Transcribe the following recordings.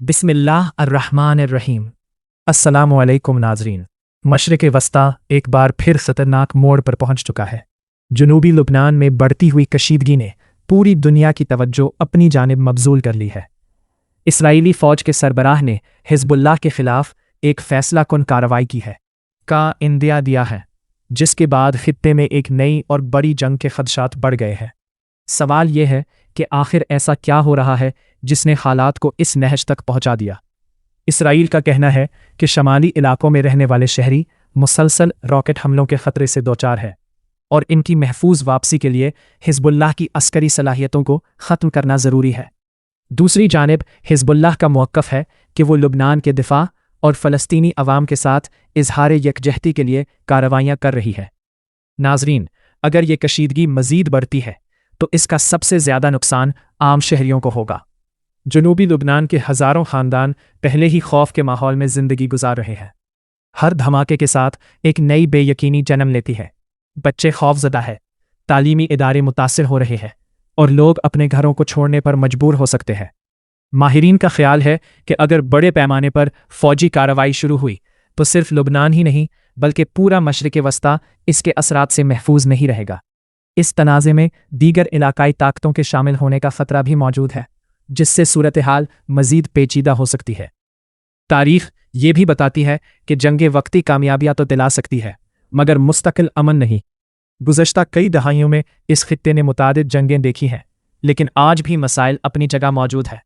बिस्मिल्लाह अर्रहमान अर्रहीम। अस्सलामु अलैकुम नाजरीन। मशरिक़ वस्ता एक बार फिर ख़तरनाक मोड़ पर पहुंच चुका है। जनूबी लुबनान में बढ़ती हुई कशीदगी ने पूरी दुनिया की तवज्जो अपनी जानिब मबजूल कर ली है। इसराइली फ़ौज के सरबराह ने हिज़्बुल्लाह के ख़िलाफ़ एक फ़ैसला कुन कार्रवाई की है का इंदिया दिया है, जिसके बाद ख़ित्ते में एक नई और बड़ी जंग के ख़दशात बढ़ गए हैं। सवाल यह है कि आखिर ऐसा क्या हो रहा है जिसने हालात को इस नहज तक पहुंचा दिया। इसराइल का कहना है कि शमाली इलाकों में रहने वाले शहरी मुसलसल रॉकेट हमलों के ख़तरे से दोचार है और इनकी महफूज वापसी के लिए हिज़्बुल्लाह की अस्करी सलाहियतों को ख़त्म करना ज़रूरी है। दूसरी जानिब हिज़्बुल्लाह का मौक़िफ़ है कि वो लुबनान के दिफ़ा और फ़लस्तीनी अवाम के साथ इजहार यकजहती के लिए कार्रवाइयाँ कर रही है। नाजरीन, अगर ये कशीदगी मज़ीद बढ़ती है तो इसका सबसे ज़्यादा नुकसान आम शहरियों को होगा। जनूबी लुबनान के हज़ारों ख़ानदान पहले ही खौफ के माहौल में ज़िंदगी गुजार रहे हैं। हर धमाके के साथ एक नई बेयकीनी जन्म लेती है। बच्चे खौफज़दा है, तालीमी इदारे मुतासिर हो रहे हैं और लोग अपने घरों को छोड़ने पर मजबूर हो सकते हैं। माहिरीन का ख्याल है कि अगर बड़े पैमाने पर फ़ौजी कार्रवाई शुरू हुई तो सिर्फ लुबनान ही नहीं बल्कि पूरा मशरिक़ वस्ता इसके असरात से महफूज नहीं रहेगा। इस तनाज़े में दीगर इलाकाई ताकतों के शामिल होने का ख़तरा भी मौजूद है, जिससे सूरत हाल मज़ीद पेचीदा हो सकती है। तारीख़ ये भी बताती है कि जंगें वक्ती कामयाबियाँ तो दिला सकती है मगर मुस्तकिल अमन नहीं। गुज़श्ता कई दहाइयों में इस खित्ते ने मुतादिद जंगें देखी हैं, लेकिन आज भी मसाइल अपनी जगह मौजूद है।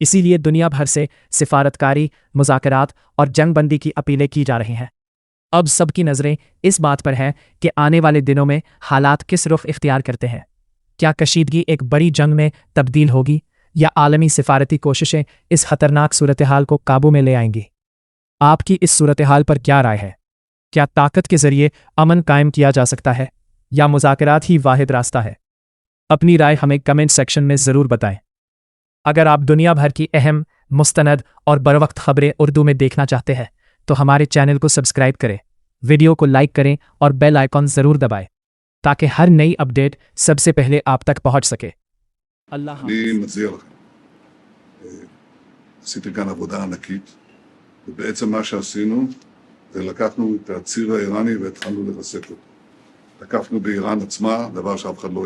इसीलिए दुनिया भर से सिफारतकारी, मुज़ाकरात और जंगबंदी की अपीलें की जा रही हैं। अब सबकी नज़रें इस बात पर हैं कि आने वाले दिनों में हालात किस रुख इख्तियार करते हैं। क्या कशीदगी एक बड़ी जंग में तब्दील होगी या आलमी सिफारती कोशिशें इस ख़तरनाक सूरत हाल को काबू में ले आएंगी? आपकी इस सूरत हाल पर क्या राय है? क्या ताकत के ज़रिए अमन कायम किया जा सकता है या मुज़ाकरात ही वाहिद रास्ता है? अपनी राय हमें कमेंट सेक्शन में ज़रूर बताएं। अगर आप दुनिया भर की अहम, मुस्तनद और बरवक्त ख़बरें उर्दू में देखना चाहते हैं तो हमारे चैनल को सब्सक्राइब करें, वीडियो को लाइक करें और बेल आइकॉन ज़रूर दबाएं ताकि हर नई अपडेट सबसे पहले आप तक पहुंच सके। अल्लाह हाफ़िज़। אני מציע לכם, עשיתי כאן עבודה ענקית, ובעצם מה שעשינו זה לקחנו את הציר האיראני והתחלנו לרסק אותו. תקפנו באיראן עצמה, דבר שאף אחד לא